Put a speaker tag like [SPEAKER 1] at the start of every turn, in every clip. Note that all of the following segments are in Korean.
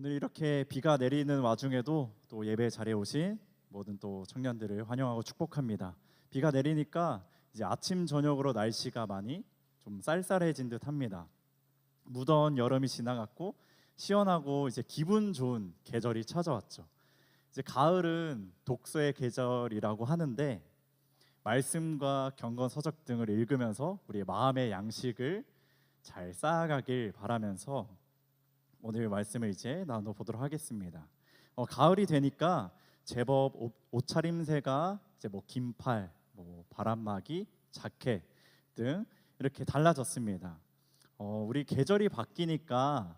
[SPEAKER 1] 오늘 이렇게 비가 내리는 와중에도 또 예배 자리에 오신 모든 또 청년들을 환영하고 축복합니다. 비가 내리니까 이제 아침 저녁으로 날씨가 많이 좀 쌀쌀해진 듯합니다. 무더운 여름이 지나갔고 시원하고 이제 기분 좋은 계절이 찾아왔죠. 이제 가을은 독서의 계절이라고 하는데 말씀과 경건 서적 등을 읽으면서 우리의 마음의 양식을 잘 쌓아가길 바라면서 오늘 말씀을 이제 나눠보도록 하겠습니다. 가을이 되니까 제법 옷차림새가 이제 뭐 긴팔, 뭐 바람막이, 자켓 등 이렇게 달라졌습니다. 우리 계절이 바뀌니까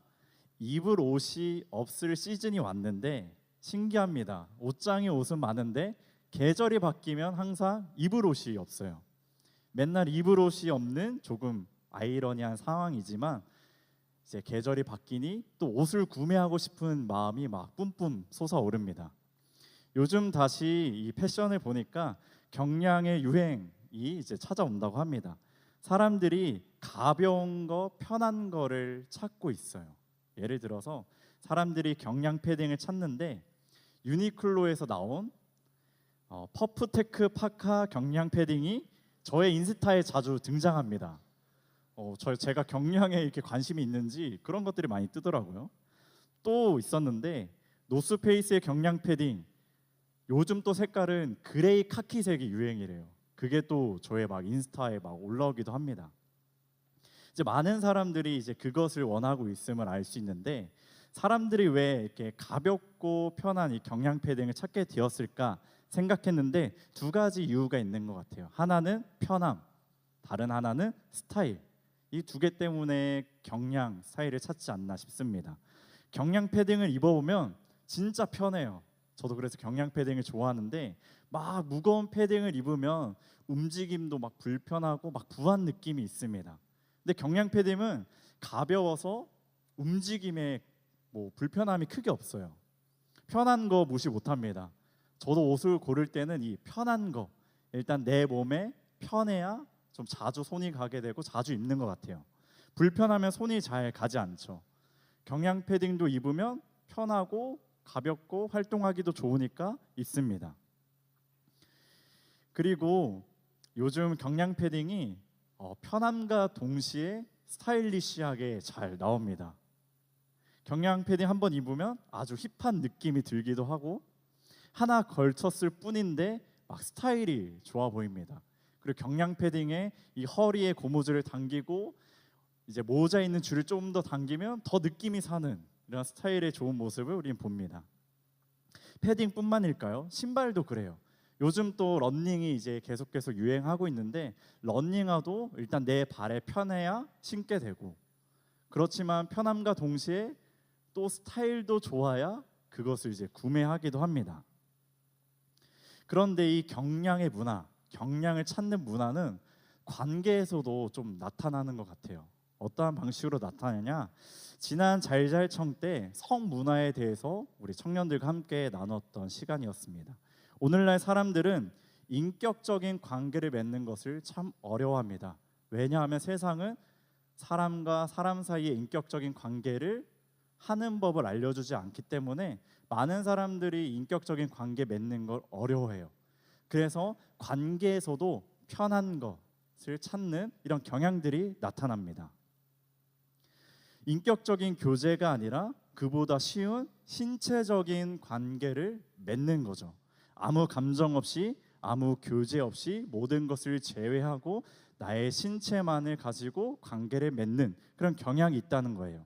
[SPEAKER 1] 입을 옷이 없을 시즌이 왔는데 신기합니다. 옷장에 옷은 많은데 계절이 바뀌면 항상 입을 옷이 없어요. 맨날 입을 옷이 없는 조금 아이러니한 상황이지만 이제 계절이 바뀌니 또 옷을 구매하고 싶은 마음이 막 뿜뿜 솟아오릅니다. 요즘 다시 이 패션을 보니까 경량의 유행이 이제 찾아온다고 합니다. 사람들이 가벼운 거, 편한 거를 찾고 있어요. 예를 들어서 사람들이 경량 패딩을 찾는데 유니클로에서 나온 퍼프테크 파카 경량 패딩이 저의 인스타에 자주 등장합니다. 제가 경량에 이렇게 관심이 있는지 그런 것들이 많이 뜨더라고요. 또 있었는데 노스페이스의 경량 패딩, 요즘 또 색깔은 그레이 카키색이 유행이래요. 그게 또 저의 막 인스타에 막 올라오기도 합니다. 이제 많은 사람들이 이제 그것을 원하고 있음을 알 수 있는데 사람들이 왜 이렇게 가볍고 편한 이 경량 패딩을 찾게 되었을까 생각했는데 두 가지 이유가 있는 것 같아요. 하나는 편함, 다른 하나는 스타일. 이 두 개 때문에 경량 스타일을 찾지 않나 싶습니다. 경량 패딩을 입어보면 진짜 편해요. 저도 그래서 경량 패딩을 좋아하는데 막 무거운 패딩을 입으면 움직임도 막 불편하고 막 부한 느낌이 있습니다. 근데 경량 패딩은 가벼워서 움직임에 뭐 불편함이 크게 없어요. 편한 거 무시 못합니다. 저도 옷을 고를 때는 이 편한 거, 일단 내 몸에 편해야 좀 자주 손이 가게 되고 자주 입는 것 같아요. 불편하면 손이 잘 가지 않죠. 경량 패딩도 입으면 편하고 가볍고 활동하기도 좋으니까 입습니다. 그리고 요즘 경량 패딩이 편함과 동시에 스타일리시하게 잘 나옵니다. 경량 패딩 한번 입으면 아주 힙한 느낌이 들기도 하고 하나 걸쳤을 뿐인데 막 스타일이 좋아 보입니다. 그리고 경량 패딩에 이 허리에 고무줄을 당기고 이제 모자 있는 줄을 좀 더 당기면 더 느낌이 사는 이런 스타일의 좋은 모습을 우리는 봅니다. 패딩뿐만일까요? 신발도 그래요. 요즘 또 러닝이 이제 계속해서 유행하고 있는데 러닝화도 일단 내 발에 편해야 신게 되고 그렇지만 편함과 동시에 또 스타일도 좋아야 그것을 이제 구매하기도 합니다. 그런데 이 경량의 문화, 경량을 찾는 문화는 관계에서도 좀 나타나는 것 같아요. 어떠한 방식으로 나타나냐? 지난 잘잘청 때 성문화에 대해서 우리 청년들과 함께 나눴던 시간이었습니다. 오늘날 사람들은 인격적인 관계를 맺는 것을 참 어려워합니다. 왜냐하면 세상은 사람과 사람 사이의 인격적인 관계를 하는 법을 알려주지 않기 때문에 많은 사람들이 인격적인 관계 맺는 걸 어려워해요. 그래서 관계에서도 편한 것을 찾는 이런 경향들이 나타납니다. 인격적인 교제가 아니라 그보다 쉬운 신체적인 관계를 맺는 거죠. 아무 감정 없이 아무 교제 없이 모든 것을 제외하고 나의 신체만을 가지고 관계를 맺는 그런 경향이 있다는 거예요.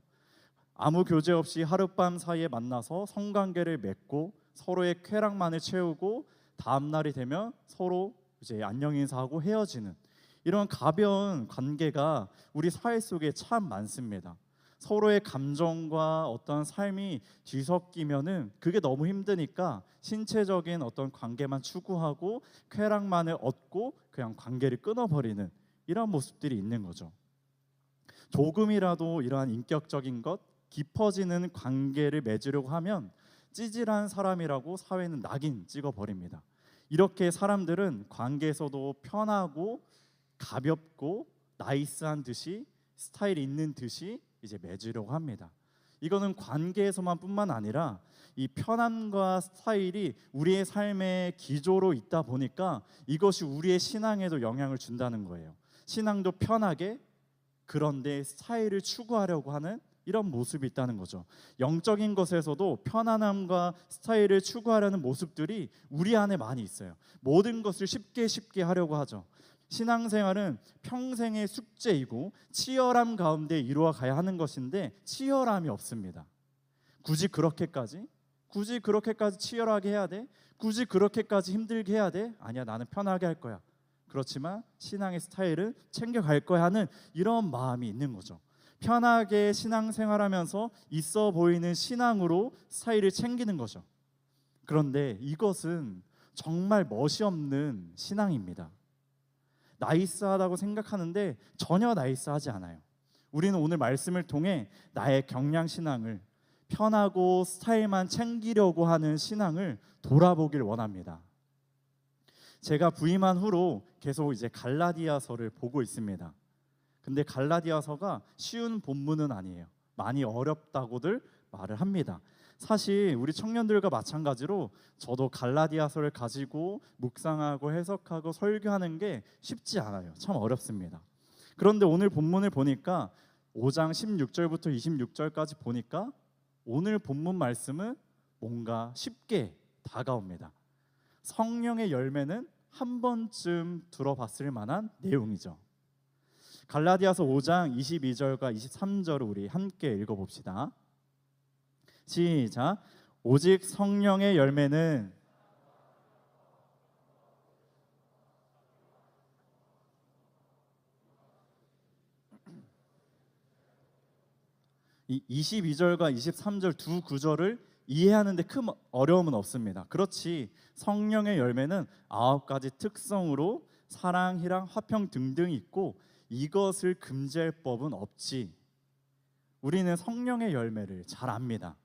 [SPEAKER 1] 아무 교제 없이 하룻밤 사이에 만나서 성관계를 맺고 서로의 쾌락만을 채우고 다음 날이 되면 서로 이제 안녕 인사하고 헤어지는 이런 가벼운 관계가 우리 사회 속에 참 많습니다. 서로의 감정과 어떤 삶이 뒤섞이면은 그게 너무 힘드니까 신체적인 어떤 관계만 추구하고 쾌락만을 얻고 그냥 관계를 끊어버리는 이런 모습들이 있는 거죠. 조금이라도 이러한 인격적인 것, 깊어지는 관계를 맺으려고 하면 찌질한 사람이라고 사회는 낙인 찍어버립니다. 이렇게 사람들은 관계에서도 편하고 가볍고 나이스한 듯이 스타일이 있는 듯이 이제 맺으려고 합니다. 이거는 관계에서만 뿐만 아니라 이 편안과 스타일이 우리의 삶의 기조로 있다 보니까 이것이 우리의 신앙에도 영향을 준다는 거예요. 신앙도 편하게, 그런데 스타일을 추구하려고 하는 이런 모습이 있다는 거죠. 영적인 것에서도 편안함과 스타일을 추구하려는 모습들이 우리 안에 많이 있어요. 모든 것을 쉽게 하려고 하죠. 신앙생활은 평생의 숙제이고 치열함 가운데 이루어 가야 하는 것인데 치열함이 없습니다. 굳이 그렇게까지 치열하게 해야 돼? 굳이 그렇게까지 힘들게 해야 돼? 아니야, 나는 편하게 할 거야. 그렇지만 신앙의 스타일은 챙겨갈 거야 하는 이런 마음이 있는 거죠. 편하게 신앙생활하면서 있어 보이는 신앙으로 스타일을 챙기는 거죠. 그런데 이것은 정말 멋이 없는 신앙입니다. 나이스하다고 생각하는데 전혀 나이스하지 않아요. 우리는 오늘 말씀을 통해 나의 경량신앙을, 편하고 스타일만 챙기려고 하는 신앙을 돌아보길 원합니다. 제가 부임한 후로 계속 이제 갈라디아서를 보고 있습니다. 근데 갈라디아서가 쉬운 본문은 아니에요. 많이 어렵다고들 말을 합니다. 사실 우리 청년들과 마찬가지로 저도 갈라디아서를 가지고 묵상하고 해석하고 설교하는 게 쉽지 않아요. 참 어렵습니다. 그런데 오늘 본문을 보니까 5장 16절부터 26절까지 보니까 오늘 본문 말씀은 뭔가 쉽게 다가옵니다. 성령의 열매는 한 번쯤 들어봤을 만한 내용이죠. 갈라디아서 5장 22절과 23절을 우리 함께 읽어봅시다. 시작. 오직 성령의 열매는 이 22절과 23절 두 구절을 이해하는데 큰 어려움은 없습니다. 그렇지, 성령의 열매는 9가지 특성으로 사랑, 희랑, 화평 등등 있고 이것을 금지할 법은 없지. 우리는 성령의 열매를 잘 압니다.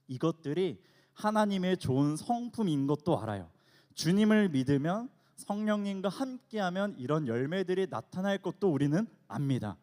[SPEAKER 1] 이것들이 하나님의 좋은 성품인 것도 알아요. 주님을 믿으면, 성령님과 함께하면 이런 열매들이 나타날 것도 우리는 압니다.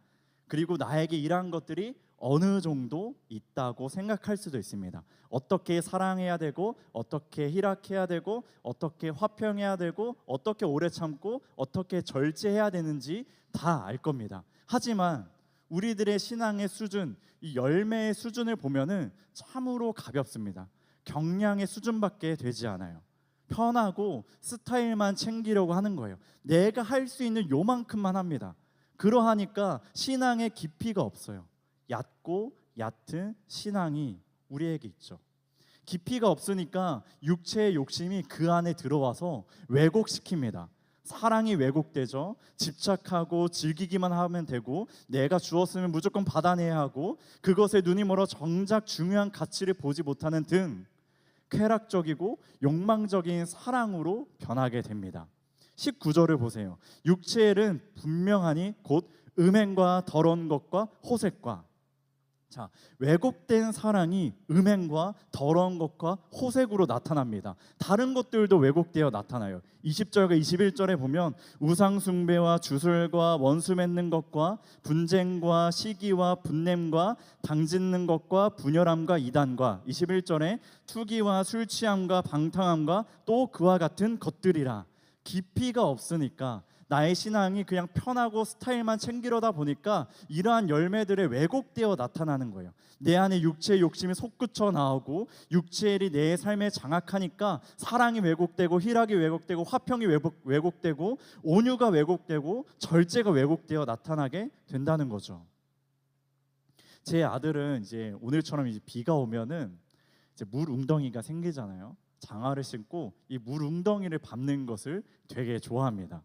[SPEAKER 1] 그리고 나에게 이러한 것들이 어느 정도 있다고 생각할 수도 있습니다. 어떻게 사랑해야 되고, 어떻게 희락해야 되고, 어떻게 화평해야 되고, 어떻게 오래 참고, 어떻게 절제해야 되는지 다 알 겁니다. 하지만 우리들의 신앙의 수준, 이 열매의 수준을 보면은 참으로 가볍습니다. 경량의 수준밖에 되지 않아요. 편하고 스타일만 챙기려고 하는 거예요. 내가 할 수 있는 요만큼만 합니다. 그러하니까 신앙의 깊이가 없어요. 얕고 얕은 신앙이 우리에게 있죠. 깊이가 없으니까 육체의 욕심이 그 안에 들어와서 왜곡시킵니다. 사랑이 왜곡되죠. 집착하고 즐기기만 하면 되고, 내가 주었으면 무조건 받아내야 하고, 그것에 눈이 멀어 정작 중요한 가치를 보지 못하는 등 쾌락적이고 욕망적인 사랑으로 변하게 됩니다. 19절을 보세요. 육체엘은 분명하니 곧 음행과 더러운 것과 호색과. 자, 왜곡된 사랑이 음행과 더러운 것과 호색으로 나타납니다. 다른 것들도 왜곡되어 나타나요. 20절과 21절에 보면 우상 숭배와 주술과 원수 맺는 것과 분쟁과 시기와 분냄과 당짓는 것과 분열함과 이단과, 21절에 투기와 술 취함과 방탕함과 또 그와 같은 것들이라. 깊이가 없으니까, 나의 신앙이 그냥 편하고 스타일만 챙기려다 보니까 이러한 열매들에 왜곡되어 나타나는 거예요. 내 안에 육체의 욕심이 솟구쳐 나오고, 육체일이 내 삶에 장악하니까 사랑이 왜곡되고, 희락이 왜곡되고, 화평이 왜곡되고, 온유가 왜곡되고, 절제가 왜곡되어 나타나게 된다는 거죠. 제 아들은 이제 오늘처럼 이제 비가 오면은 이제 물 웅덩이가 생기잖아요. 장화를 신고 이 물 웅덩이를 밟는 것을 되게 좋아합니다.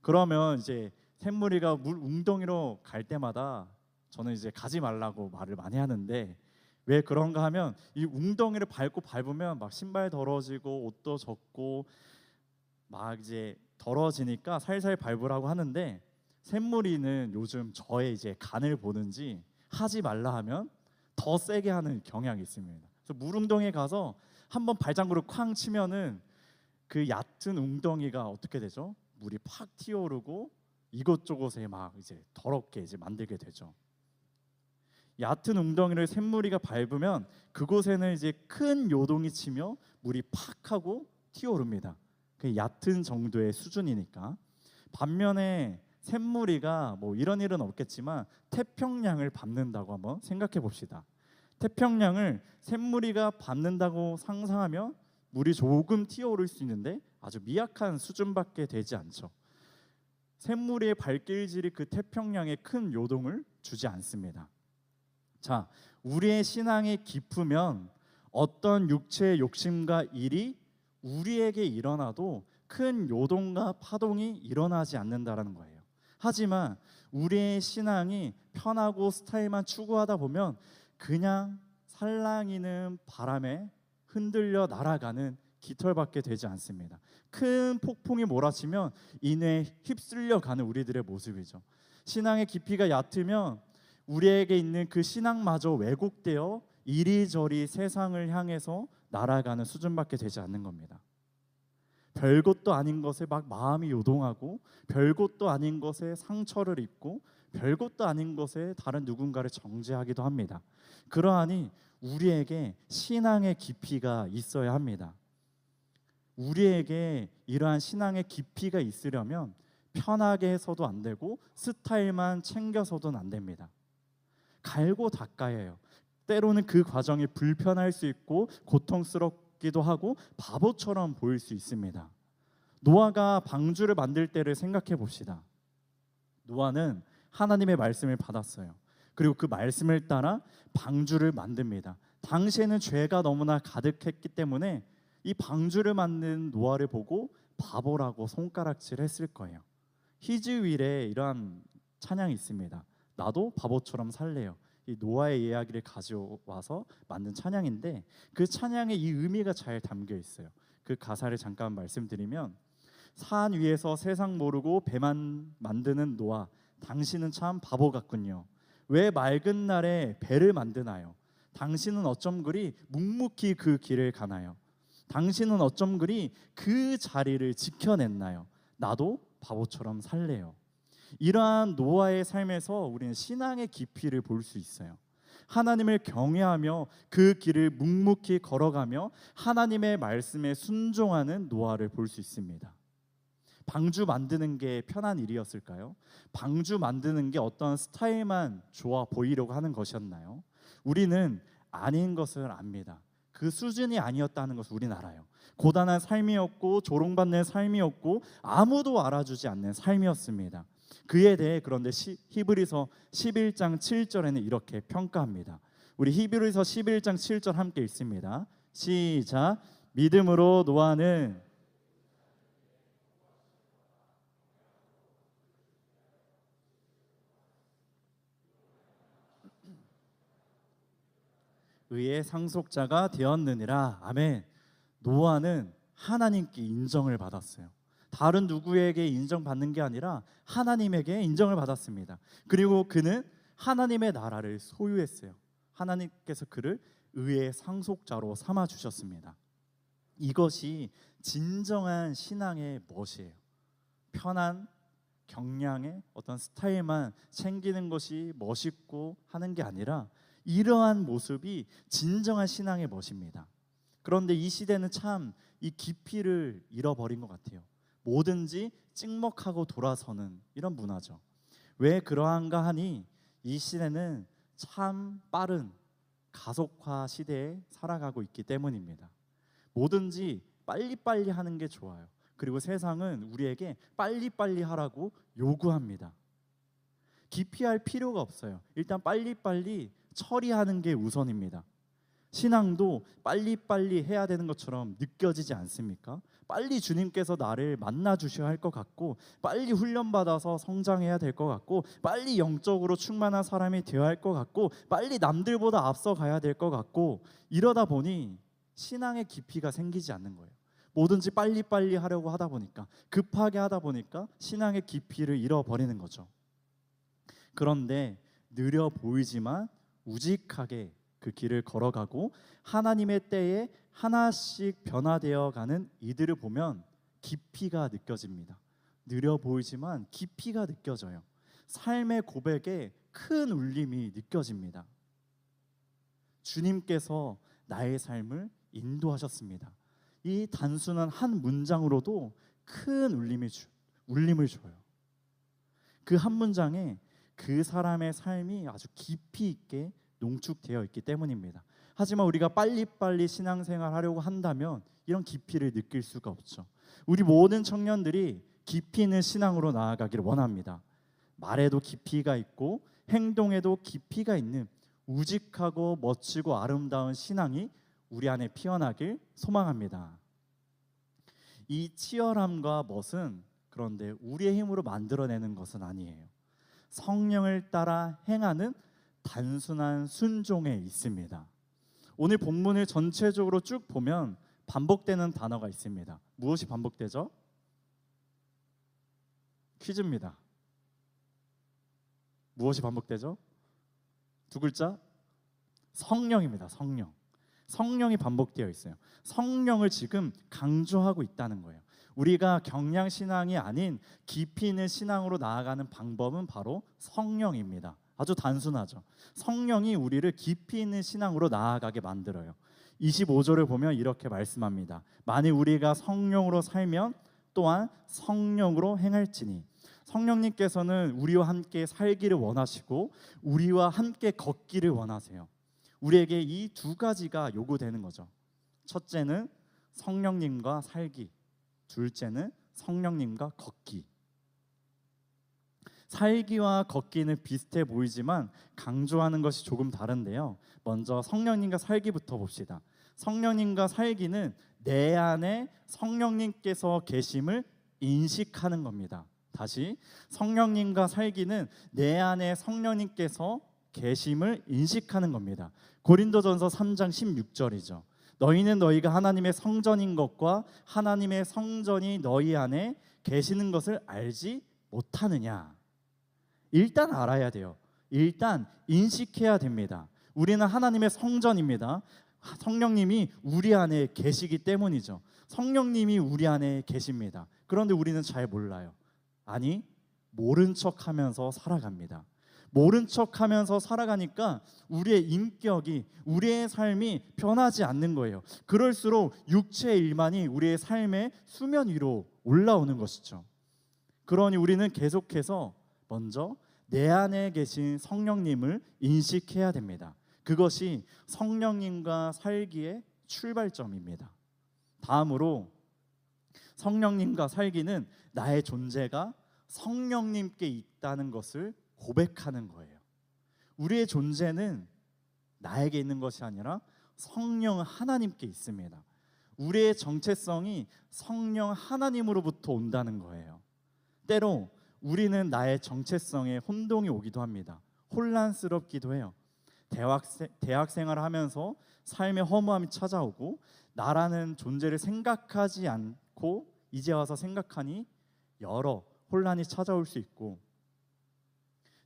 [SPEAKER 1] 그러면 이제 샘물이가 물 웅덩이로 갈 때마다 저는 이제 가지 말라고 말을 많이 하는데, 왜 그런가 하면 이 웅덩이를 밟으면 막 신발 더러지고 옷도 젖고 막 이제 더러지니까 살살 밟으라고 하는데, 샘물이는 요즘 저의 이제 간을 보는지 하지 말라 하면 더 세게 하는 경향이 있습니다. 그래서 물 웅덩이에 가서 한번 발장구를 쾅 치면은 그 얕은 웅덩이가 어떻게 되죠? 물이 팍 튀어오르고 이곳저곳에 막 이제 더럽게 이제 만들게 되죠. 얕은 웅덩이를 샘무리가 밟으면 그곳에는 이제 큰 요동이 치며 물이 팍 하고 튀어오릅니다. 그 얕은 정도의 수준이니까. 반면에 샘무리가 뭐 이런 일은 없겠지만 태평양을 밟는다고 한번 생각해 봅시다. 태평양을 샘무리가 밟는다고 상상하면 물이 조금 튀어오를 수 있는데 아주 미약한 수준밖에 되지 않죠. 샘무리의 발길질이 그 태평양에 큰 요동을 주지 않습니다. 자, 우리의 신앙이 깊으면 어떤 육체의 욕심과 일이 우리에게 일어나도 큰 요동과 파동이 일어나지 않는다라는 거예요. 하지만 우리의 신앙이 편하고 스타일만 추구하다 보면 그냥 살랑이는 바람에 흔들려 날아가는 깃털밖에 되지 않습니다. 큰 폭풍이 몰아치면 이내 휩쓸려 가는 우리들의 모습이죠. 신앙의 깊이가 얕으면 우리에게 있는 그 신앙마저 왜곡되어 이리저리 세상을 향해서 날아가는 수준밖에 되지 않는 겁니다. 별것도 아닌 것에 막 마음이 요동하고, 별것도 아닌 것에 상처를 입고, 별것도 아닌 것에 다른 누군가를 정죄하기도 합니다. 그러하니 우리에게 신앙의 깊이가 있어야 합니다. 우리에게 이러한 신앙의 깊이가 있으려면 편하게 해서도 안 되고 스타일만 챙겨서도 안 됩니다. 갈고 닦아야 해요. 때로는 그 과정이 불편할 수 있고 고통스럽기도 하고 바보처럼 보일 수 있습니다. 노아가 방주를 만들 때를 생각해 봅시다. 노아는 하나님의 말씀을 받았어요. 그리고 그 말씀을 따라 방주를 만듭니다. 당시에는 죄가 너무나 가득했기 때문에 이 방주를 만든 노아를 보고 바보라고 손가락질했을 거예요. 히즈윌에 이러한 찬양이 있습니다. 나도 바보처럼 살래요. 이 노아의 이야기를 가져와서 만든 찬양인데 그 찬양에 이 의미가 잘 담겨 있어요. 그 가사를 잠깐 말씀드리면, 산 위에서 세상 모르고 배만 만드는 노아, 당신은 참 바보 같군요. 왜 맑은 날에 배를 만드나요? 당신은 어쩜 그리 묵묵히 그 길을 가나요? 당신은 어쩜 그리 그 자리를 지켜냈나요? 나도 바보처럼 살래요. 이러한 노아의 삶에서 우리는 신앙의 깊이를 볼 수 있어요. 하나님을 경외하며 그 길을 묵묵히 걸어가며 하나님의 말씀에 순종하는 노아를 볼 수 있습니다. 방주 만드는 게 편한 일이었을까요? 방주 만드는 게 어떤 스타일만 좋아 보이려고 하는 것이었나요? 우리는 아닌 것을 압니다. 그 수준이 아니었다는 것을 우리는 알아요. 고단한 삶이었고 조롱받는 삶이었고 아무도 알아주지 않는 삶이었습니다. 그에 대해 그런데 히브리서 11장 7절에는 이렇게 평가합니다. 우리 히브리서 11장 7절 함께 읽습니다. 시작. 믿음으로 노아는 의의 상속자가 되었느니라. 아멘. 노아는 하나님께 인정을 받았어요. 다른 누구에게 인정받는 게 아니라 하나님에게 인정을 받았습니다. 그리고 그는 하나님의 나라를 소유했어요. 하나님께서 그를 의의 상속자로 삼아 주셨습니다. 이것이 진정한 신앙의 멋이에요. 편한 경량의 어떤 스타일만 챙기는 것이 멋있고 하는 게 아니라 이러한 모습이 진정한 신앙의 멋입니다. 그런데 이 시대는 참 이 깊이를 잃어버린 것 같아요. 뭐든지 찍먹하고 돌아서는 이런 문화죠. 왜 그러한가 하니 이 시대는 참 빠른 가속화 시대에 살아가고 있기 때문입니다. 뭐든지 빨리빨리 하는 게 좋아요. 그리고 세상은 우리에게 빨리빨리 하라고 요구합니다. 기피할 필요가 없어요. 일단 빨리빨리 처리하는 게 우선입니다. 신앙도 빨리빨리 해야 되는 것처럼 느껴지지 않습니까? 빨리 주님께서 나를 만나 주셔야 할 것 같고, 빨리 훈련받아서 성장해야 될 것 같고, 빨리 영적으로 충만한 사람이 되어야 할 것 같고, 빨리 남들보다 앞서 가야 될 것 같고, 이러다 보니 신앙의 깊이가 생기지 않는 거예요. 뭐든지 빨리빨리 하려고 하다 보니까, 급하게 하다 보니까 신앙의 깊이를 잃어버리는 거죠. 그런데 느려 보이지만 우직하게 그 길을 걸어가고 하나님의 때에 하나씩 변화되어 가는 이들을 보면 깊이가 느껴집니다. 느려 보이지만 깊이가 느껴져요. 삶의 고백에 큰 울림이 느껴집니다. 주님께서 나의 삶을 인도하셨습니다. 이 단순한 한 문장으로도 큰 울림을 줘요. 그 한 문장에 그 사람의 삶이 아주 깊이 있게 농축되어 있기 때문입니다. 하지만 우리가 빨리빨리 신앙생활 하려고 한다면 이런 깊이를 느낄 수가 없죠. 우리 모든 청년들이 깊이 있는 신앙으로 나아가기를 원합니다. 말에도 깊이가 있고 행동에도 깊이가 있는 우직하고 멋지고 아름다운 신앙이 우리 안에 피어나길 소망합니다. 이 치열함과 멋은 그런데 우리의 힘으로 만들어내는 것은 아니에요. 성령을 따라 행하는 단순한 순종에 있습니다. 오늘 본문을 전체적으로 쭉 보면 반복되는 단어가 있습니다. 무엇이 반복되죠? 퀴즈입니다. 무엇이 반복되죠? 두 글자? 성령입니다. 성령. 성령이 반복되어 있어요. 성령을 지금 강조하고 있다는 거예요. 우리가 경량신앙이 아닌 깊이 있는 신앙으로 나아가는 방법은 바로 성령입니다. 아주 단순하죠. 성령이 우리를 깊이 있는 신앙으로 나아가게 만들어요. 25절을 보면 이렇게 말씀합니다. 만일 우리가 성령으로 살면 또한 성령으로 행할지니. 성령님께서는 우리와 함께 살기를 원하시고 우리와 함께 걷기를 원하세요. 우리에게 이 두 가지가 요구되는 거죠. 첫째는 성령님과 살기, 둘째는 성령님과 걷기. 살기와 걷기는 비슷해 보이지만 강조하는 것이 조금 다른데요. 먼저 성령님과 살기부터 봅시다. 성령님과 살기는 내 안에 성령님께서 계심을 인식하는 겁니다. 다시, 성령님과 살기는 내 안에 성령님께서 계심을 인식하는 겁니다. 고린도전서 3장 16절이죠. 너희는 너희가 하나님의 성전인 것과 하나님의 성전이 너희 안에 계시는 것을 알지 못하느냐. 일단 알아야 돼요. 일단 인식해야 됩니다. 우리는 하나님의 성전입니다. 성령님이 우리 안에 계시기 때문이죠. 성령님이 우리 안에 계십니다. 그런데 우리는 잘 몰라요. 아니, 모른 척하면서 살아갑니다. 모른 척하면서 살아가니까 우리의 인격이, 우리의 삶이 변하지 않는 거예요. 그럴수록 육체의 일만이 우리의 삶의 수면 위로 올라오는 것이죠. 그러니 우리는 계속해서 먼저 내 안에 계신 성령님을 인식해야 됩니다. 그것이 성령님과 살기의 출발점입니다. 다음으로 성령님과 살기는 나의 존재가 성령님께 있다는 것을 고백하는 거예요. 우리의 존재는 나에게 있는 것이 아니라 성령 하나님께 있습니다. 우리의 정체성이 성령 하나님으로 온다는 거예요. 때로 우리는 나의 정체성에 혼동이 오기도 합니다. 혼란스럽기도 해요. 대학 생활을 하면서 삶의 허무함이 찾아오고 나라는 존재를 생각하지 않고 이제 와서 생각하니 여러 혼란이 찾아올 수 있고,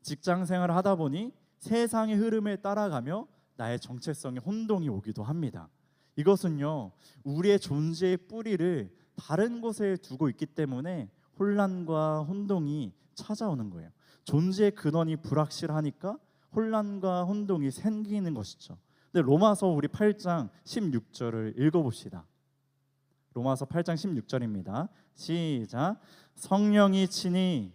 [SPEAKER 1] 직장 생활을 하다 보니 세상의 흐름에 따라가며 나의 정체성에 혼동이 오기도 합니다. 이것은요, 우리의 존재의 뿌리를 다른 곳에 두고 있기 때문에 혼란과 혼동이 찾아오는 거예요. 존재의 근원이 불확실하니까 혼란과 혼동이 생기는 것이죠. 근데 로마서 우리 8장 16절을 읽어봅시다. 로마서 8장 16절입니다. 시작. 성령이 친히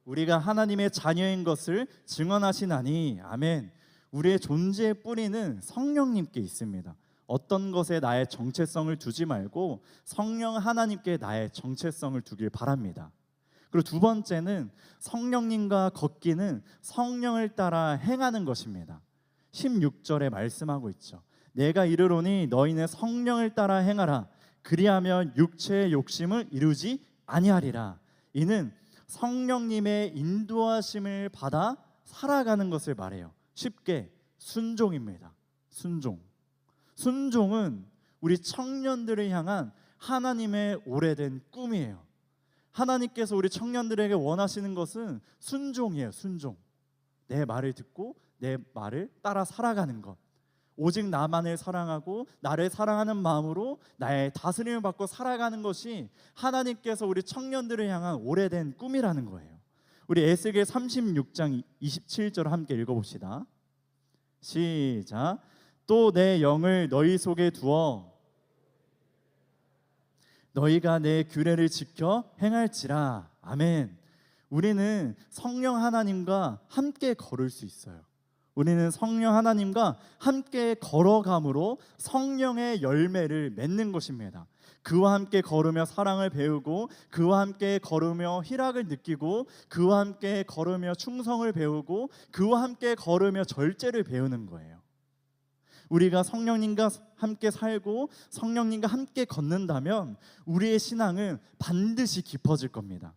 [SPEAKER 1] 우리가 하나님의 자녀인 것을 증언하시나니. 아멘. 우리의 존재의 뿌리는 성령님께 있습니다. 어떤 것에 나의 정체성을 두지 말고 성령 하나님께 나의 정체성을 두길 바랍니다. 그리고 두 번째는 성령님과 걷기는 성령을 따라 행하는 것입니다. 16절에 말씀하고 있죠. 내가 이르노니 너희는 성령을 따라 행하라. 그리하면 육체의 욕심을 이루지 아니하리라. 이는 성령님의 인도하심을 받아 살아가는 것을 말해요. 쉽게 순종입니다. 순종은 우리 청년들을 향한 하나님의 오래된 꿈이에요. 하나님께서 우리 청년들에게 원하시는 것은 순종이에요. 순종. 내 말을 듣고 내 말을 따라 살아가는 것. 오직 나만을 사랑하고 나를 사랑하는 마음으로 나의 다스림을 받고 살아가는 것이 하나님께서 우리 청년들을 향한 오래된 꿈이라는 거예요. 우리 에스겔 36장 27절 함께 읽어봅시다. 시작. 또 내 영을 너희 속에 두어 너희가 내 규례를 지켜 행할지라. 아멘. 우리는 성령 하나님과 함께 걸을 수 있어요. 우리는 성령 하나님과 함께 걸어감으로 성령의 열매를 맺는 것입니다. 그와 함께 걸으며 사랑을 배우고, 그와 함께 걸으며 희락을 느끼고, 그와 함께 걸으며 충성을 배우고, 그와 함께 걸으며 절제를 배우는 거예요. 우리가 성령님과 함께 살고 성령님과 함께 걷는다면 우리의 신앙은 반드시 깊어질 겁니다.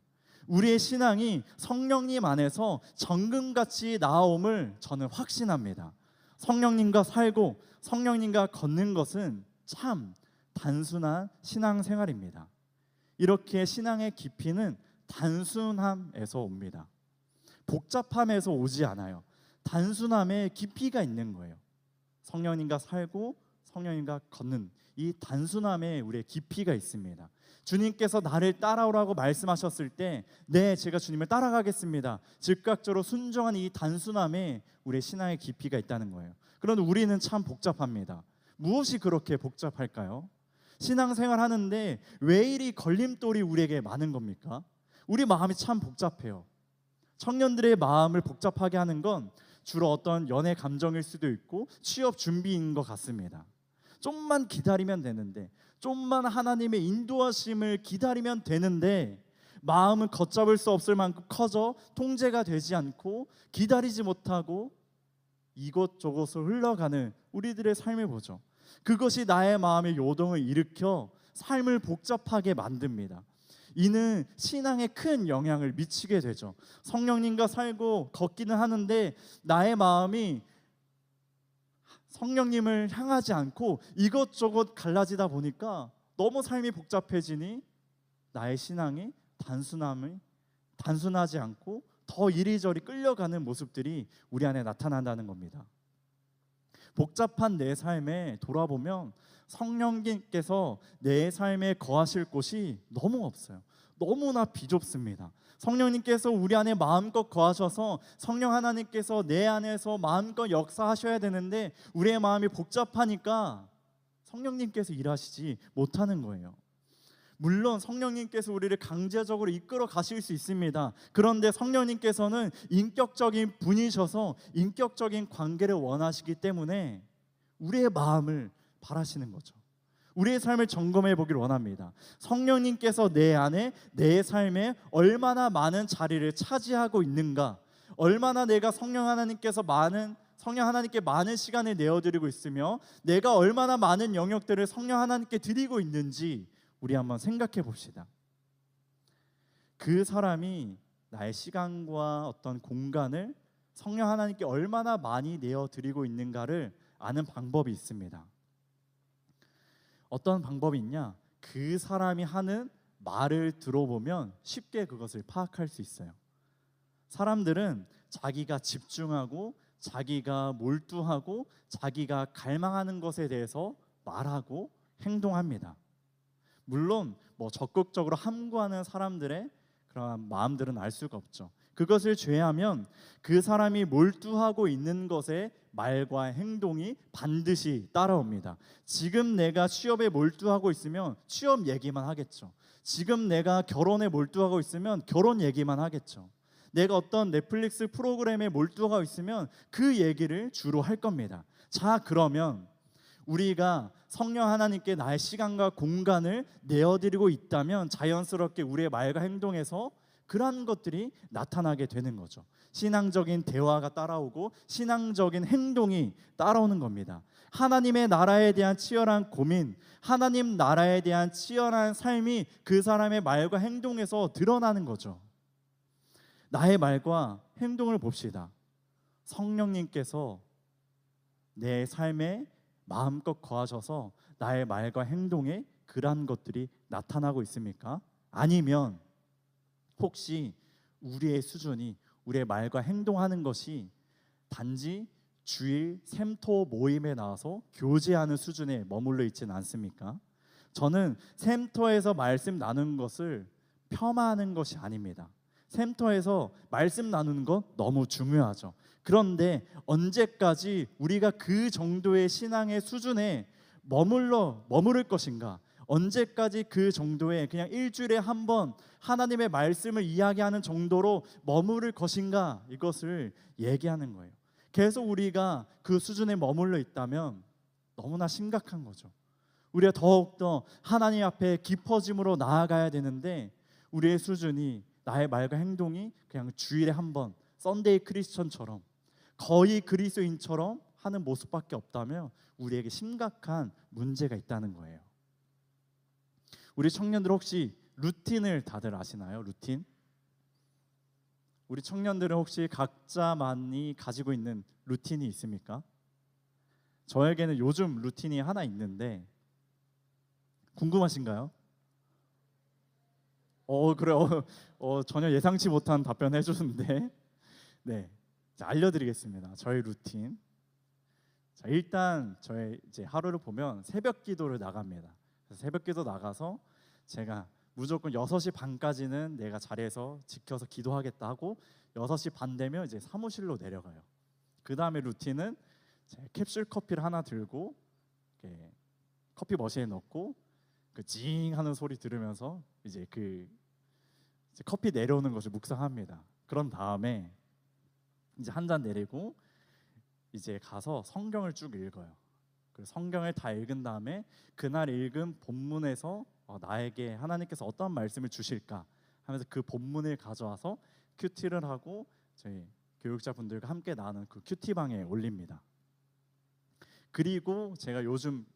[SPEAKER 1] 우리의 신앙이 성령님 안에서 정금같이 나아옴을 저는 확신합니다. 성령님과 살고 성령님과 걷는 것은 참 단순한 신앙생활입니다. 이렇게 신앙의 깊이는 단순함에서 옵니다. 복잡함에서 오지 않아요. 단순함에 깊이가 있는 거예요. 성령님과 살고 성령님과 걷는 이 단순함에 우리의 깊이가 있습니다. 주님께서 나를 따라오라고 말씀하셨을 때 네, 제가 주님을 따라가겠습니다. 즉각적으로 순종한 이 단순함에 우리의 신앙의 깊이가 있다는 거예요. 그런데 우리는 참 복잡합니다. 무엇이 그렇게 복잡할까요? 신앙생활 하는데 왜 이리 걸림돌이 우리에게 많은 겁니까? 우리 마음이 참 복잡해요. 청년들의 마음을 복잡하게 하는 건 주로 어떤 연애 감정일 수도 있고 취업 준비인 것 같습니다. 좀만 기다리면 되는데, 좀만 하나님의 인도하심을 기다리면 되는데 마음은 걷잡을 수 없을 만큼 커져 통제가 되지 않고 기다리지 못하고 이곳저곳을 흘러가는 우리들의 삶을 보죠. 그것이 나의 마음의 요동을 일으켜 삶을 복잡하게 만듭니다. 이는 신앙에 큰 영향을 미치게 되죠. 성령님과 살고 걷기는 하는데 나의 마음이 성령님을 향하지 않고 이것저것 갈라지다 보니까 너무 삶이 복잡해지니 나의 신앙이 단순하지 않고 더 이리저리 끌려가는 모습들이 우리 안에 나타난다는 겁니다. 복잡한 내 삶에 돌아보면 성령님께서 내 삶에 거하실 곳이 너무 없어요. 너무나 비좁습니다. 성령님께서 우리 안에 마음껏 거하셔서 성령 하나님께서 내 안에서 마음껏 역사하셔야 되는데 우리의 마음이 복잡하니까 성령님께서 일하시지 못하는 거예요. 물론 성령님께서 우리를 강제적으로 이끌어 가실 수 있습니다. 그런데 성령님께서는 인격적인 분이셔서 인격적인 관계를 원하시기 때문에 우리의 마음을 바라시는 거죠. 우리의 삶을 점검해 보기를 원합니다. 성령님께서 내 안에 내 삶에 얼마나 많은 자리를 차지하고 있는가, 얼마나 내가 성령 하나님께 많은 시간을 내어드리고 있으며 내가 얼마나 많은 영역들을 성령 하나님께 드리고 있는지 우리 한번 생각해 봅시다. 그 사람이 나의 시간과 어떤 공간을 성령 하나님께 얼마나 많이 내어드리고 있는가를 아는 방법이 있습니다. 어떤 방법이 있냐? 그 사람이 하는 말을 들어보면 쉽게 그것을 파악할 수 있어요. 사람들은 자기가 집중하고 자기가 몰두하고 자기가 갈망하는 것에 대해서 말하고 행동합니다. 물론 적극적으로 함구하는 사람들의 그런 마음들은 알 수가 없죠. 그것을 제외하면 그 사람이 몰두하고 있는 것에 말과 행동이 반드시 따라옵니다. 지금 내가 취업에 몰두하고 있으면 취업 얘기만 하겠죠. 지금 내가 결혼에 몰두하고 있으면 결혼 얘기만 하겠죠. 내가 어떤 넷플릭스 프로그램에 몰두하고 있으면 그 얘기를 주로 할 겁니다. 자, 그러면 우리가 성령 하나님께 나의 시간과 공간을 내어드리고 있다면 자연스럽게 우리의 말과 행동에서 그러한 것들이 나타나게 되는 거죠. 신앙적인 대화가 따라오고 신앙적인 행동이 따라오는 겁니다. 하나님의 나라에 대한 치열한 고민, 하나님 나라에 대한 치열한 삶이 그 사람의 말과 행동에서 드러나는 거죠. 나의 말과 행동을 봅시다. 성령님께서 내 삶에 마음껏 거하셔서 나의 말과 행동에 그러한 것들이 나타나고 있습니까? 아니면 혹시 우리의 수준이, 우리의 말과 행동하는 것이 단지 주일 샘토 모임에 나와서 교제하는 수준에 머물러 있지는 않습니까? 저는 샘토에서 말씀 나누는 것을 폄하하는 것이 아닙니다. 샘터에서 말씀 나누는 건 너무 중요하죠. 그런데 언제까지 우리가 그 정도의 신앙의 수준에 머무를 것인가? 언제까지 그 정도의 그냥 일주일에 한 번 하나님의 말씀을 이야기하는 정도로 머무를 것인가? 이것을 얘기하는 거예요. 계속 우리가 그 수준에 머물러 있다면 너무나 심각한 거죠. 우리가 더욱더 하나님 앞에 깊어짐으로 나아가야 되는데 우리의 수준이, 나의 말과 행동이 그냥 주일에 한 번 썬데이 크리스천처럼 거의 그리스도인처럼 하는 모습밖에 없다면 우리에게 심각한 문제가 있다는 거예요. 우리 청년들 혹시 루틴을 다들 아시나요? 루틴? 우리 청년들은 혹시 각자만이 가지고 있는 루틴이 있습니까? 저에게는 요즘 루틴이 하나 있는데 궁금하신가요? 그래요. 전혀 예상치 못한 답변 해주는데 네, 자, 알려드리겠습니다. 저의 루틴. 자, 일단 저의 이제 하루를 보면 새벽 기도를 나갑니다. 그래서 새벽 기도 나가서 제가 무조건 6시 반까지는 내가 자리에서 지켜서 기도하겠다 하고 6시 반 되면 이제 사무실로 내려가요. 그 다음에 루틴은 캡슐 커피를 하나 들고 커피 머신에 넣고 그 징 하는 소리 들으면서 이제 이제 커피 내려오는 것을 묵상합니다. 그런 다음에 이제 한 잔 내리고 이제 가서 성경을 쭉 읽어요. 그 성경을 다 읽은 다음에 그날 읽은 본문에서 나에게 하나님께서 어떤 말씀을 주실까 하면서 그 본문을 가져와서 큐티를 하고 저희 교육자분들과 함께 나누는 그 큐티방에 올립니다. 그리고 제가 요즘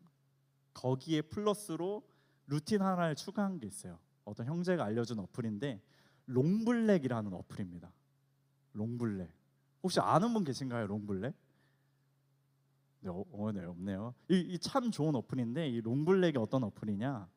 [SPEAKER 1] 거기에 플러스로 루틴 하나를 추가한 게 있어요. 어떤 형제가 알려준 어플인데 롱블랙이라는 어플입니다. 롱블랙. 혹시 아는 분 계신가요? 롱블랙? 네, 네, 없네요. 이 참 좋은 어플인데 이 롱블랙이 어떤 어플이냐?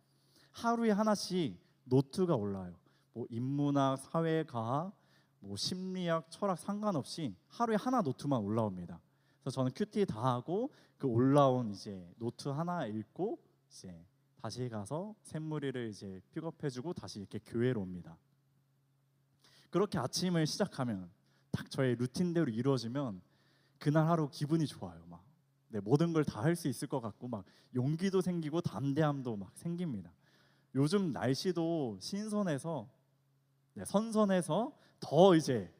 [SPEAKER 1] 하루에 하나씩 노트가 올라요. 뭐 인문학, 사회과학, 뭐 심리학, 철학 상관없이 하루에 하나 노트만 올라옵니다. 그래서 저는 큐티 다 하고 그 올라온 이제 노트 하나 읽고 이제 다시 가서 샘물이를 이제 픽업해주고 다시 이렇게 교회로 옵니다. 그렇게 아침을 시작하면 딱 저의 루틴대로 이루어지면 그날 하루 기분이 좋아요. 막 모든 걸 다 할 수 있을 것 같고 막 용기도 생기고 담대함도 막 생깁니다. 요즘 날씨도 신선해서 선선해서 더 이제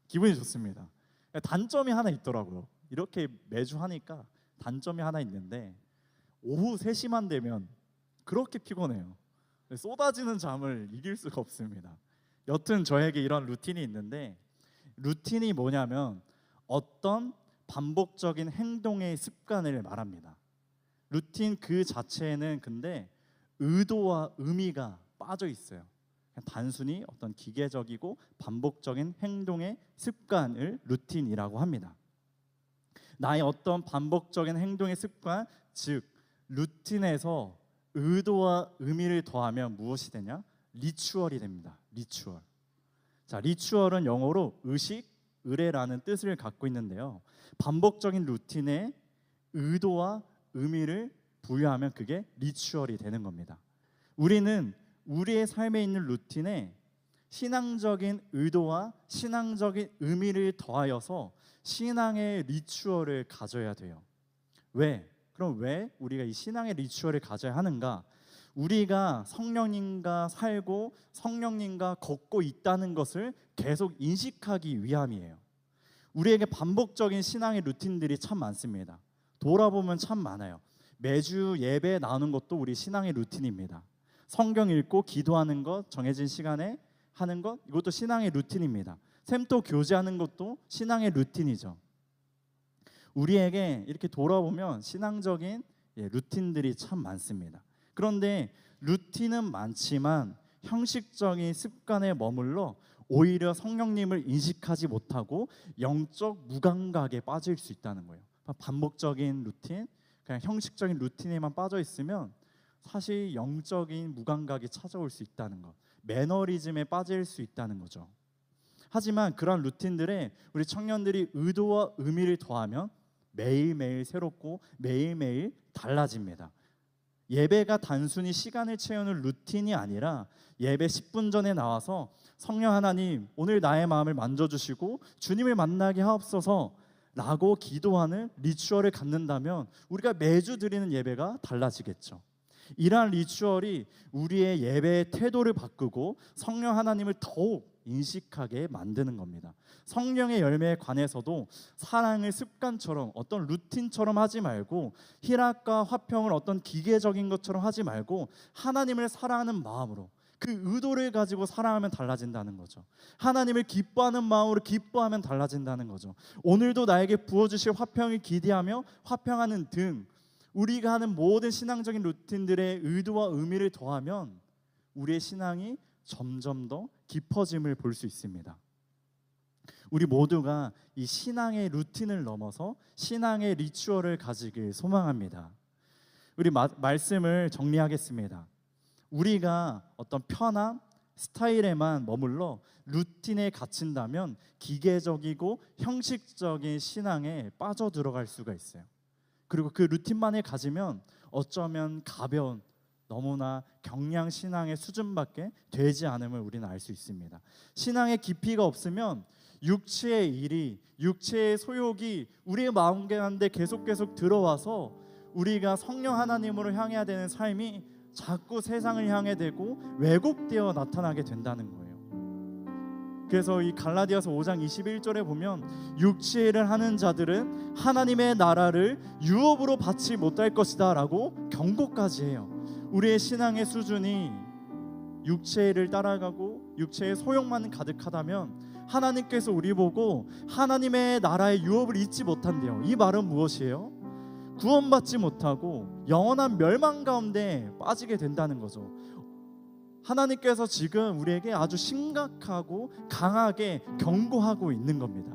[SPEAKER 1] 기분이 좋습니다. 단점이 하나 있더라고요. 이렇게 매주 하니까 단점이 하나 있는데 오후 3시만 되면 그렇게 피곤해요. 쏟아지는 잠을 이길 수가 없습니다. 여튼 저에게 이런 루틴이 있는데 루틴이 뭐냐면 어떤 반복적인 행동의 습관을 말합니다. 루틴 그 자체에는 근데 의도와 의미가 빠져 있어요. 그냥 단순히 어떤 기계적이고 반복적인 행동의 습관을 루틴이라고 합니다. 나의 어떤 반복적인 행동의 습관, 즉 루틴에서 의도와 의미를 더하면 무엇이 되냐? 리추얼이 됩니다. 리추얼. 자, 리추얼은 영어로 의식, 의례라는 뜻을 갖고 있는데요. 반복적인 루틴에 의도와 의미를 부여하면 그게 리추얼이 되는 겁니다. 우리는 우리의 삶에 있는 루틴에 신앙적인 의도와 신앙적인 의미를 더하여서 신앙의 리추얼을 가져야 돼요. 왜? 그럼 왜 우리가 이 신앙의 리추얼을 가져야 하는가? 우리가 성령님과 살고 성령님과 걷고 있다는 것을 계속 인식하기 위함이에요. 우리에게 반복적인 신앙의 루틴들이 참 많습니다. 돌아보면 참 많아요. 매주 예배 나오는 것도 우리 신앙의 루틴입니다. 성경 읽고 기도하는 것, 정해진 시간에 하는 것, 이것도 신앙의 루틴입니다. 샘도 교제하는 것도 신앙의 루틴이죠. 우리에게 이렇게 돌아보면 신앙적인 루틴들이 참 많습니다. 그런데 루틴은 많지만 형식적인 습관에 머물러 오히려 성령님을 인식하지 못하고 영적 무감각에 빠질 수 있다는 거예요. 반복적인 루틴, 그냥 형식적인 루틴에만 빠져 있으면 사실 영적인 무감각이 찾아올 수 있다는 것, 매너리즘에 빠질 수 있다는 거죠. 하지만 그런 루틴들에 우리 청년들이 의도와 의미를 더하면 매일매일 새롭고 매일매일 달라집니다. 예배가 단순히 시간을 채우는 루틴이 아니라 예배 10분 전에 나와서 성령 하나님 오늘 나의 마음을 만져주시고 주님을 만나게 하옵소서 라고 기도하는 리추얼을 갖는다면 우리가 매주 드리는 예배가 달라지겠죠. 이러한 리추얼이 우리의 예배의 태도를 바꾸고 성령 하나님을 더욱 인식하게 만드는 겁니다. 성령의 열매에 관해서도 사랑을 습관처럼 어떤 루틴처럼 하지 말고, 희락과 화평을 어떤 기계적인 것처럼 하지 말고 하나님을 사랑하는 마음으로, 그 의도를 가지고 사랑하면 달라진다는 거죠. 하나님을 기뻐하는 마음으로 기뻐하면 달라진다는 거죠. 오늘도 나에게 부어주실 화평을 기대하며 화평하는 등 우리가 하는 모든 신앙적인 루틴들의 의도와 의미를 더하면 우리의 신앙이 점점 더 깊어짐을 볼 수 있습니다. 우리 모두가 이 신앙의 루틴을 넘어서 신앙의 리추얼을 가지길 소망합니다. 우리 말씀을 정리하겠습니다. 우리가 어떤 편함, 스타일에만 머물러 루틴에 갇힌다면 기계적이고 형식적인 신앙에 빠져들어갈 수가 있어요. 그리고 그 루틴만을 가지면 어쩌면 가벼운, 너무나 경량 신앙의 수준밖에 되지 않음을 우리는 알 수 있습니다. 신앙의 깊이가 없으면 육체의 일이, 육체의 소욕이 우리의 마음 가운데 계속 들어와서 우리가 성령 하나님으로 향해야 되는 삶이 자꾸 세상을 향해 되고 왜곡되어 나타나게 된다는 거예요. 그래서 이 갈라디아서 5장 21절에 보면 육체의 일을 하는 자들은 하나님의 나라를 유업으로 받지 못할 것이다 라고 경고까지 해요. 우리의 신앙의 수준이 육체의 일을 따라가고 육체의 소욕만 가득하다면 하나님께서 우리 보고 하나님의 나라의 유업을 잊지 못한대요. 이 말은 무엇이에요? 구원받지 못하고 영원한 멸망 가운데 빠지게 된다는 거죠. 하나님께서 지금 우리에게 아주 심각하고 강하게 경고하고 있는 겁니다.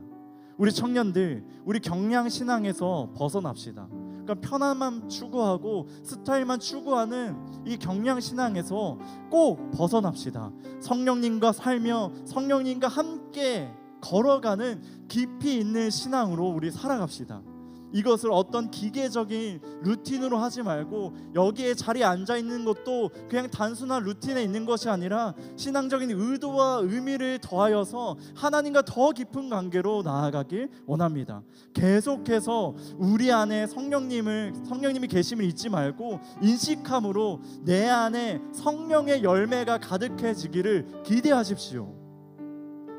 [SPEAKER 1] 우리 청년들, 우리 경량 신앙에서 벗어납시다. 그러니까 편안만 추구하고 스타일만 추구하는 이 경량 신앙에서 꼭 벗어납시다. 성령님과 살며 성령님과 함께 걸어가는 깊이 있는 신앙으로 우리 살아갑시다. 이것을 어떤 기계적인 루틴으로 하지 말고, 여기에 자리에 앉아 있는 것도 그냥 단순한 루틴에 있는 것이 아니라 신앙적인 의도와 의미를 더하여서 하나님과 더 깊은 관계로 나아가길 원합니다. 계속해서 우리 안에 성령님이 계심을 잊지 말고 인식함으로 내 안에 성령의 열매가 가득해지기를 기대하십시오.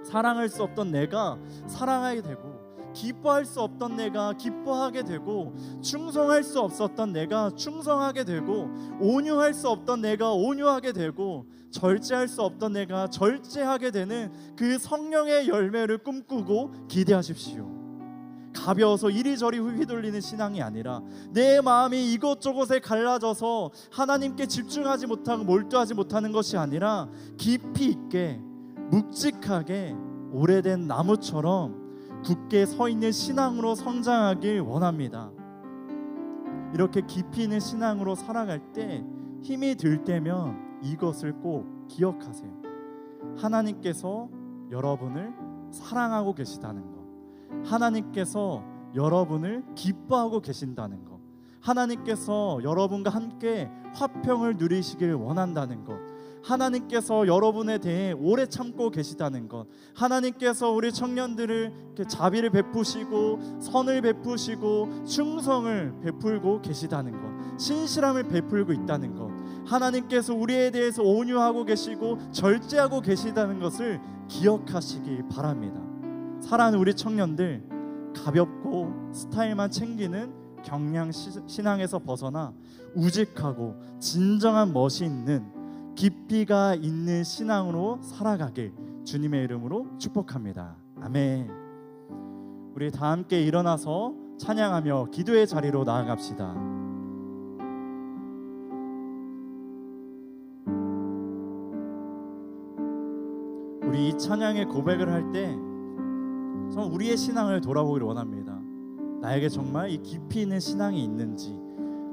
[SPEAKER 1] 사랑할 수 없던 내가 사랑하게 되고, 기뻐할 수 없던 내가 기뻐하게 되고, 충성할 수 없었던 내가 충성하게 되고, 온유할 수 없던 내가 온유하게 되고, 절제할 수 없던 내가 절제하게 되는 그 성령의 열매를 꿈꾸고 기대하십시오. 가벼워서 이리저리 휘둘리는 신앙이 아니라 내 마음이 이곳저곳에 갈라져서 하나님께 집중하지 못하고 몰두하지 못하는 것이 아니라 깊이 있게 묵직하게 오래된 나무처럼 굳게 서 있는 신앙으로 성장하길 원합니다. 이렇게 깊이 있는 신앙으로 살아갈 때 힘이 들 때면 이것을 꼭 기억하세요. 하나님께서 여러분을 사랑하고 계시다는 것, 하나님께서 여러분을 기뻐하고 계신다는 것, 하나님께서 여러분과 함께 화평을 누리시길 원한다는 것, 하나님께서 여러분에 대해 오래 참고 계시다는 것, 하나님께서 우리 청년들을 자비를 베푸시고 선을 베푸시고 충성을 베풀고 계시다는 것, 신실함을 베풀고 있다는 것, 하나님께서 우리에 대해서 온유하고 계시고 절제하고 계시다는 것을 기억하시기 바랍니다. 사랑하는 우리 청년들, 가볍고 스타일만 챙기는 경량 신앙에서 벗어나 우직하고 진정한 멋이 있는 깊이가 있는 신앙으로 살아가길 주님의 이름으로 축복합니다. 아멘. 우리 다 함께 일어나서 찬양하며 기도의 자리로 나아갑시다. 우리 이 찬양의 고백을 할 때 정말 우리의 신앙을 돌아보기를 원합니다. 나에게 정말 이 깊이 있는 신앙이 있는지,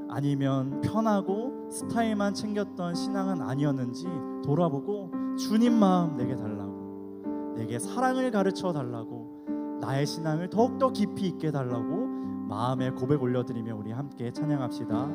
[SPEAKER 1] 아니면 편하고 스타일만 챙겼던 신앙은 아니었는지 돌아보고 주님 마음 내게 달라고, 내게 사랑을 가르쳐 달라고, 나의 신앙을 더욱더 깊이 있게 달라고 마음에 고백 올려드리며 우리 함께 찬양합시다.